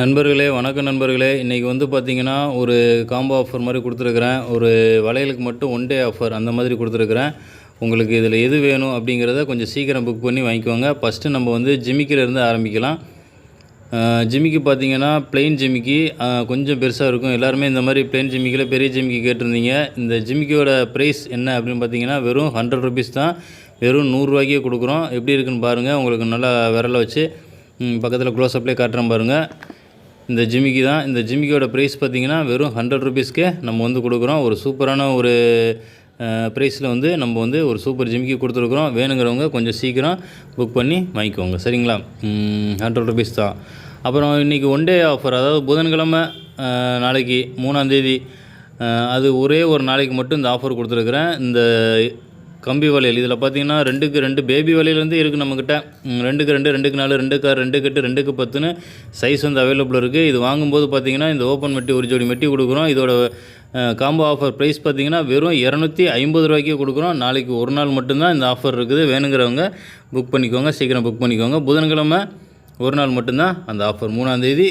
நண்பர்களே வணக்கம் நண்பர்களே. இன்றைக்கி வந்து பார்த்திங்கன்னா ஒரு காம்போ ஆஃபர் மாதிரி கொடுத்துருக்குறேன். ஒரு வளையலுக்கு மட்டும் ஒன் டே ஆஃபர் அந்த மாதிரி கொடுத்துருக்குறேன். உங்களுக்கு இதில் எது வேணும் அப்படிங்கிறத கொஞ்சம் சீக்கிரம் புக் பண்ணி வாங்கிக்கோங்க. ஃபஸ்ட்டு நம்ம வந்து ஜிமிக்கிலேருந்து ஆரம்பிக்கலாம். ஜிமிக்கி பார்த்திங்கன்னா ப்ளெயின் ஜிமிக்கி கொஞ்சம் பெருசாக இருக்கும். எல்லாருமே இந்த மாதிரி ப்ளெயின் ஜிமிக்கியில் பெரிய ஜிமிக்கி கேட்டிருந்தீங்க. இந்த ஜிமிக்கியோட ப்ரைஸ் என்ன அப்படின்னு பார்த்தீங்கன்னா வெறும் 100 ருபீஸ் தான். வெறும் 100 ரூபாய்க்கே கொடுக்குறோம். எப்படி இருக்குன்னு பாருங்கள். உங்களுக்கு நல்லா விரலை வச்சு பக்கத்தில் க்ளோஸ்அப்லேயே காட்டுறேன் பாருங்கள். இந்த ஜிமிக்கி தான். இந்த ஜிமிக்கியோட ப்ரைஸ் பார்த்திங்கன்னா வெறும் 100 ருபீஸ்க்கே நம்ம வந்து கொடுக்குறோம். ஒரு சூப்பரான ஒரு ப்ரைஸில் வந்து நம்ம வந்து ஒரு சூப்பர் ஜிமிக்கி கொடுத்துருக்குறோம். வேணுங்கிறவங்க கொஞ்சம் சீக்கிரம் புக் பண்ணி வாங்கிக்கோங்க, சரிங்களா? 100 ருபீஸ் தான். அப்புறம் இன்றைக்கி ஒன் டே ஆஃபர், அதாவது புதன்கிழமை நாளைக்கு 3ஆம் தேதி, அது ஒரே ஒரு நாளைக்கு மட்டும் இந்த ஆஃபர் கொடுத்துருக்குறேன். இந்த கம்பி வளையல் இதில் பார்த்தீங்கன்னா 2க்கு 2 பேபி வளையலேருந்து இருக்குது நம்மக்கிட்ட. 2க்கு 2, 2க்கு 4, 2க்கு 6, 2க்கு 8, 2க்கு 10ன்னு சைஸ் வந்து அவைலபிள் இருக்குது. இது வாங்கும்போது பார்த்திங்கன்னா இந்த ஓப்பன் மெட்டி ஒரு ஜோடி மெட்டி கொடுக்குறோம். இதோட காம்போ ஆஃபர் ப்ரைஸ் பார்த்திங்கன்னா வெறும் 250 ரூபாய்க்கே கொடுக்குறோம். நாளைக்கு ஒரு நாள் மட்டும்தான் இந்த ஆஃபர் இருக்குது. வேணுங்கிறவங்க புக் பண்ணிக்கோங்க, சீக்கிரம் புக் பண்ணிக்கோங்க. புதன்கிழமை ஒரு நாள் மட்டும்தான் அந்த ஆஃபர். 3ஆம் தேதி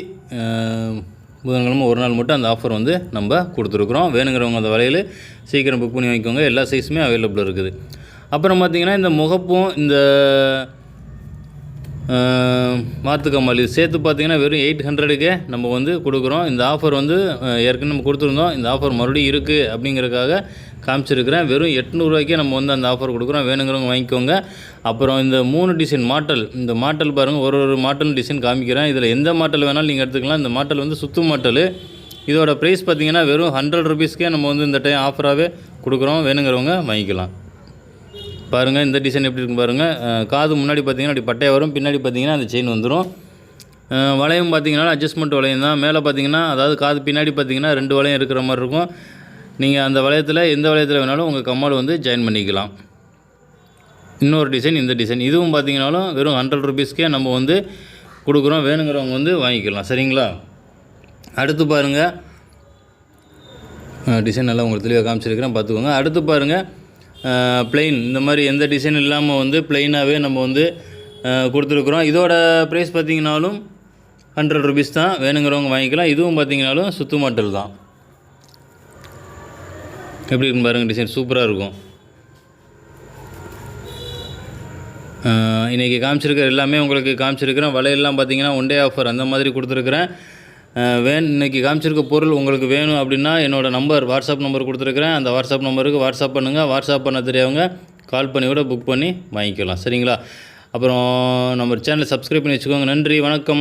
புதன்கிழமை ஒரு நாள் மட்டும் அந்த ஆஃபர் வந்து நம்ம கொடுத்துருக்குறோம். வேணுங்கிறவங்க அந்த வளையல் சீக்கிரம் புக் பண்ணி வாங்கிக்கோங்க. எல்லா சைஸுமே அவைலபிள் இருக்குது. அப்புறம் பார்த்திங்கன்னா இந்த முகப்பும் இந்த மாத்துக்கம்மல் இது சேர்த்து பார்த்திங்கன்னா வெறும் 800க்கே நம்ம வந்து கொடுக்குறோம். இந்த ஆஃபர் வந்து ஏற்கனவே நம்ம கொடுத்துருந்தோம். இந்த ஆஃபர் மறுபடியும் இருக்குது அப்படிங்கிறதுக்காக காமிச்சிருக்கிறேன். வெறும் 800 ரூபாய்க்கே நம்ம வந்து அந்த ஆஃபர் கொடுக்குறோம். வேணுங்கிறவங்க வாங்கிக்கோங்க. அப்புறம் இந்த 3 டிசைன் மாட்டல், இந்த மாட்டல் பாருங்கள், ஒரு மாட்டல் டிசைன் காமிக்கிறேன். இதில் எந்த மாட்டல் வேணாலும் நீங்கள் எடுத்துக்கலாம். இந்த மாட்டல் வந்து சுத்து மாட்டல். இதோட ப்ரைஸ் பார்த்திங்கன்னா வெறும் 100 ருபீஸ்க்கே நம்ம வந்து இந்த டைம் ஆஃபராகவே கொடுக்குறோம். வேணுங்கிறவங்க வாங்கிக்கலாம். பாருங்கள் இந்த டிசைன் எப்படி இருக்குன்னு பாருங்கள். காது முன்னாடி பார்த்திங்கன்னா அப்படி பட்டையாக வரும், பின்னாடி பார்த்திங்கன்னா அந்த செயின் வந்துடும். வளையம் பார்த்திங்கன்னா அட்ஜஸ்ட்மெண்ட் வளையம் தான். மேலே பார்த்திங்கன்னா அதாவது காது பின்னாடி பார்த்திங்கன்னா 2 வளையம் இருக்கிற மாதிரி இருக்கும். நீங்கள் அந்த வளையத்தில் எந்த வளையத்தில் வேணாலும் உங்கள் கம்மல் வந்து ஜாயின் பண்ணிக்கலாம். இன்னொரு டிசைன் இந்த டிசைன், இதுவும் பார்த்திங்கனாலும் வெறும் 100 ருபீஸ்க்கே நம்ம வந்து கொடுக்குறோம். வேணுங்கிறவங்க வந்து வாங்கிக்கலாம், சரிங்களா? அடுத்து பாருங்கள், டிசைன் நல்லா உங்களுக்கு தெளிவாக காமிச்சிருக்கிறேன், பார்த்துக்கோங்க. அடுத்து பாருங்கள், ப்ளெயின் இந்த மாதிரி எந்த டிசைன் இல்லாமல் வந்து ப்ளெயினாகவே நம்ம வந்து கொடுத்துருக்குறோம். இதோட ப்ரைஸ் பார்த்திங்கனாலும் 100 ருபீஸ் தான். வேணுங்கிறவங்க வாங்கிக்கலாம். இதுவும் பார்த்திங்கனாலும் சுத்து மாட்டல் தான். எப்படி இருக்குன்னு பாருங்கள். டிசைன் சூப்பராக இருக்கும். இன்றைக்கி காமிச்சிருக்கிற எல்லாமே உங்களுக்கு காமிச்சிருக்கிறேன். வளையல்லாம் பார்த்திங்கன்னா ஒன் டே ஆஃபர் அந்த மாதிரி கொடுத்துருக்குறேன். இன்றைக்கி காமிச்சிருக்க பொருள் உங்களுக்கு வேணும் அப்படின்னா என்னோடய நம்பர், வாட்ஸ்அப் நம்பர் கொடுத்துருக்குறேன். அந்த வாட்ஸ்அப் நம்பருக்கு வாட்ஸ்அப் பண்ணுங்கள். வாட்ஸ்அப் பண்ண தெரியவங்க கால் பண்ணி கூட புக் பண்ணி வாங்கிக்கலாம், சரிங்களா? அப்புறம் நம்ம சேனலை சப்ஸ்கிரைப் பண்ணி வச்சுக்கோங்க. நன்றி, வணக்கம்.